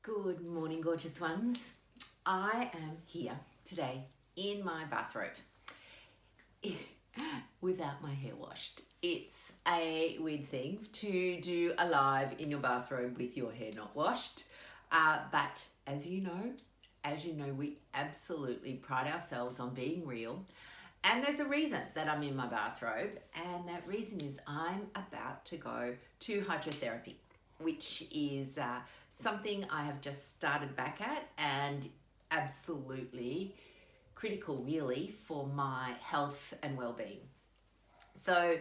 Good morning, gorgeous ones. I am here today in my bathrobe without my hair washed. It's a weird thing to do a live in your bathrobe with your hair not washed. But as you know, we absolutely pride ourselves on being real. And there's a reason that I'm in my bathrobe, and that reason is I'm about to go to hydrotherapy, which is something I have just started back at and absolutely critical really for my health and well-being. So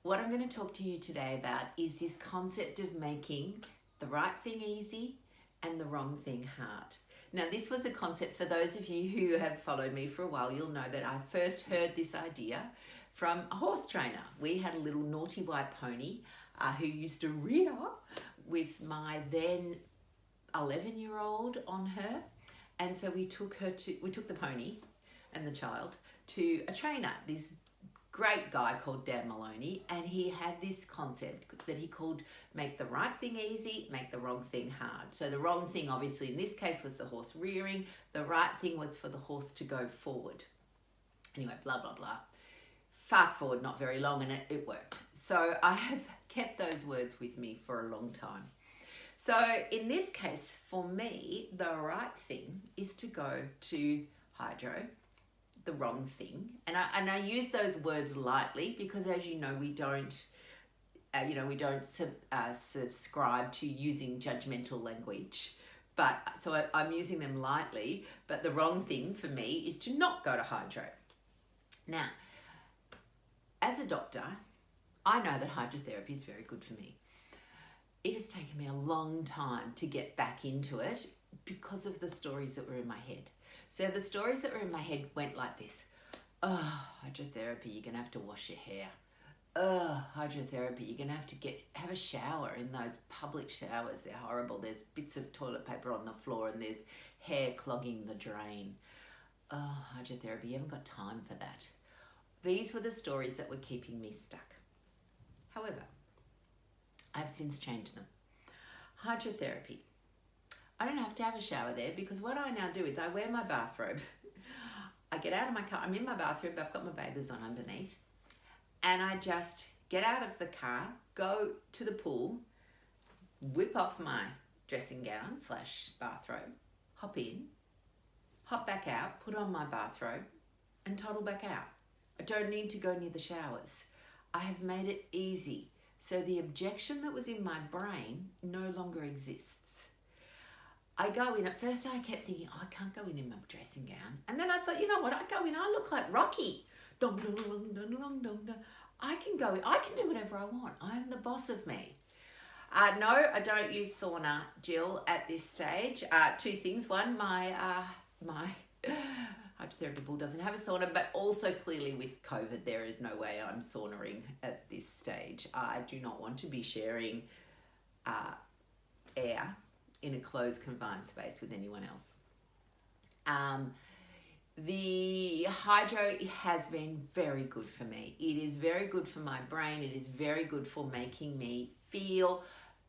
what I'm going to talk to you today about is this concept of making the right thing easy and the wrong thing hard. Now, this was a concept, for those of you who have followed me for a while, you'll know that I first heard this idea from a horse trainer. We had a little naughty white pony who used to rear with my then 11-year-old on her. And so we took the pony and the child to a trainer, this great guy called Dan Maloney, and he had this concept that he called make the right thing easy, make the wrong thing hard. So the wrong thing, obviously, in this case was the horse rearing. The right thing was for the horse to go forward. Anyway, blah, blah, blah. Fast forward not very long and it worked. So I have kept those words with me for a long time. So in this case, for me, the right thing is to go to hydro. The wrong thing, and I use those words lightly because, as you know, we don't subscribe to using judgmental language. But so I'm using them lightly. But the wrong thing for me is to not go to hydro. Now, as a doctor, I know that hydrotherapy is very good for me. It has taken me a long time to get back into it because of the stories that were in my head. So the stories that were in my head went like this. Oh, hydrotherapy, you're going to have to wash your hair. Oh, hydrotherapy, you're going to have to have a shower in those public showers. They're horrible. There's bits of toilet paper on the floor and there's hair clogging the drain. Oh, hydrotherapy, you haven't got time for that. These were the stories that were keeping me stuck. However, I've since changed them. Hydrotherapy. I don't have to have a shower there because what I now do is I wear my bathrobe. I get out of my car. I'm in my bathrobe. I've got my bathers on underneath. And I just get out of the car, go to the pool, whip off my dressing gown / bathrobe, hop in, hop back out, put on my bathrobe and toddle back out. I don't need to go near the showers. I have made it easy. So the objection that was in my brain no longer exists. I go in, at first I kept thinking, I can't go in my dressing gown. And then I thought, you know what, I go in, I look like Rocky. Dong, dong, dong, dong, dong, dong, dong. I can go in, I can do whatever I want. I am the boss of me. No, I don't use sauna, Jill, at this stage. Two things. One, my hydrotherapy pool doesn't have a sauna, but also clearly with COVID, there is no way I'm saunaing at this stage. I do not want to be sharing air in a closed, confined space with anyone else. The hydro has been very good for me. It is very good for my brain. It is very good for making me feel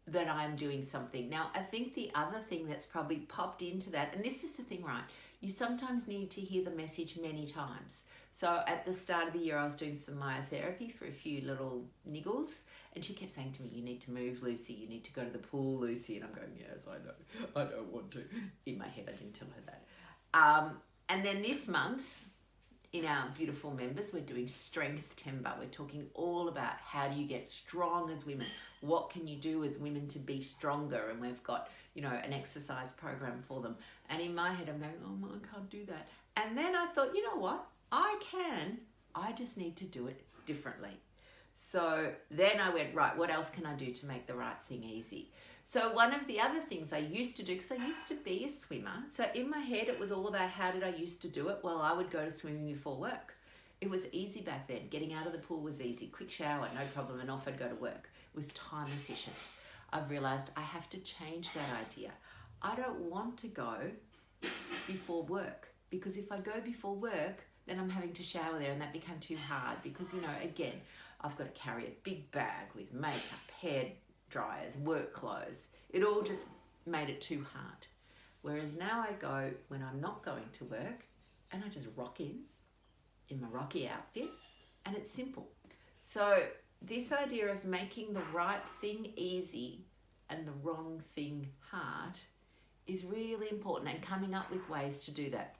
that I'm doing something. Now, I think the other thing that's probably popped into that, and this is the thing, right? You sometimes need to hear the message many times. So at the start of the year, I was doing some myotherapy for a few little niggles, and she kept saying to me, you need to move, Lucy. You need to go to the pool, Lucy. And I'm going, yes, I know. I don't want to. In my head, I didn't tell her that. And then this month, in our beautiful members, we're doing Strength Timber. We're talking all about how do you get strong as women? What can you do as women to be stronger? And we've got, an exercise program for them. And in my head, I'm going, oh, I can't do that. And then I thought, you know what? I can. I just need to do it differently. So then I went, right, what else can I do to make the right thing easy? So one of the other things I used to do, because I used to be a swimmer, so in my head it was all about how did I used to do it? Well, I would go to swimming before work. It was easy back then. Getting out of the pool was easy. Quick shower, no problem, and off I'd go to work. It was time efficient. I've realised I have to change that idea. I don't want to go before work, because if I go before work, then I'm having to shower there, and that became too hard because, again, I've got to carry a big bag with makeup, hair dryers, work clothes. It all just made it too hard. Whereas now I go when I'm not going to work and I just rock in my rocky outfit, and it's simple. So this idea of making the right thing easy and the wrong thing hard is really important, and coming up with ways to do that.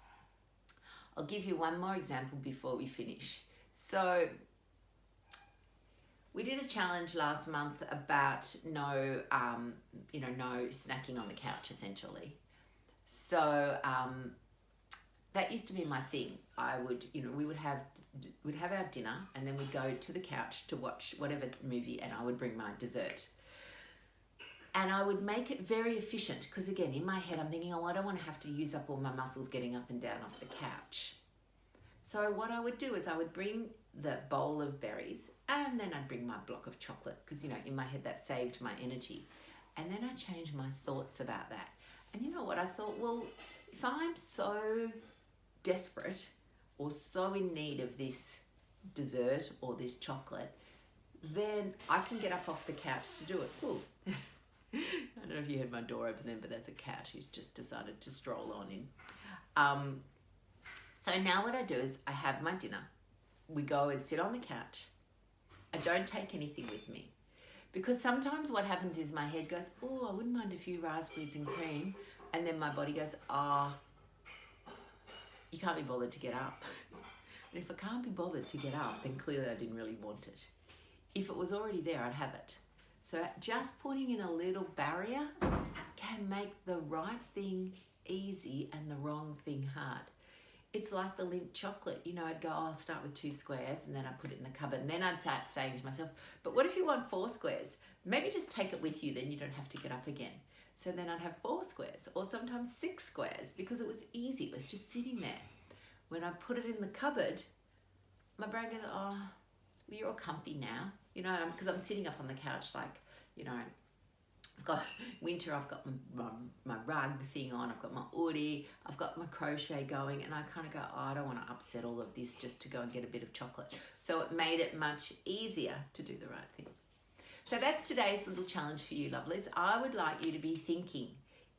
I'll give you one more example before we finish. So we did a challenge last month about no snacking on the couch, essentially. So that used to be my thing. We'd have our dinner, and then we'd go to the couch to watch whatever movie, and I would bring my dessert. And I would make it very efficient, because again, in my head, I'm thinking, I don't want to have to use up all my muscles getting up and down off the couch. So what I would do is I would bring the bowl of berries, and then I'd bring my block of chocolate, because, in my head that saved my energy. And then I changed my thoughts about that. And you know what? I thought, well, if I'm so desperate or so in need of this dessert or this chocolate, then I can get up off the couch to do it. Ooh. I don't know if you heard my door open then, but that's a cat who's just decided to stroll on in. So now what I do is I have my dinner. We go and sit on the couch. I don't take anything with me. Because sometimes what happens is my head goes, oh, I wouldn't mind a few raspberries and cream. And then my body goes, you can't be bothered to get up. And if I can't be bothered to get up, then clearly I didn't really want it. If it was already there, I'd have it. So just putting in a little barrier can make the right thing easy and the wrong thing hard. It's like the Lindt chocolate. I'd go, I'll start with 2 squares, and then I'd put it in the cupboard, and then I'd start saying to myself, but what if you want 4 squares? Maybe just take it with you, then you don't have to get up again. So then I'd have 4 squares, or sometimes 6 squares, because it was easy. It was just sitting there. When I put it in the cupboard, my brain goes, well, you're all comfy now. Because I'm sitting up on the couch I've got winter, I've got my rug thing on, I've got my hoodie, I've got my crochet going, and I kind of go, I don't want to upset all of this just to go and get a bit of chocolate. So it made it much easier to do the right thing. So that's today's little challenge for you, lovelies. I would like you to be thinking,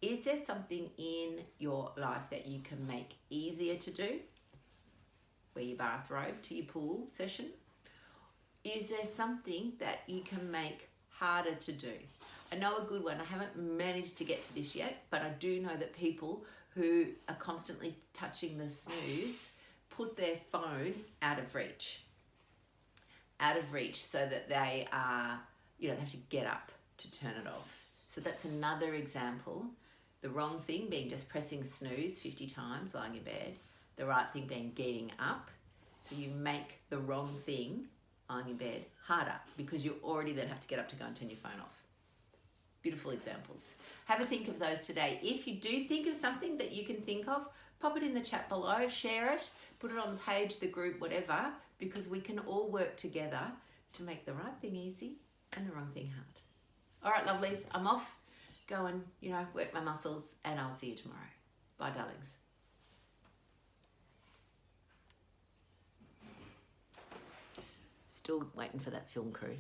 is there something in your life that you can make easier to do? Wear your bathrobe to your pool session. Is there something that you can make harder to do? I know a good one. I haven't managed to get to this yet, but I do know that people who are constantly touching the snooze put their phone out of reach so that they are, they have to get up to turn it off. So that's another example. The wrong thing being just pressing snooze 50 times lying in bed. The right thing being getting up. So you make the wrong thing lying in bed harder, because you already then have to get up to go and turn your phone off. Beautiful examples. Have a think of those today. If you do think of something that you can think of, pop it in the chat below, share it, put it on the page, the group, whatever, because we can all work together to make the right thing easy and the wrong thing hard. All right, lovelies, I'm off. Go and, work my muscles, and I'll see you tomorrow. Bye, darlings. Still waiting for that film crew.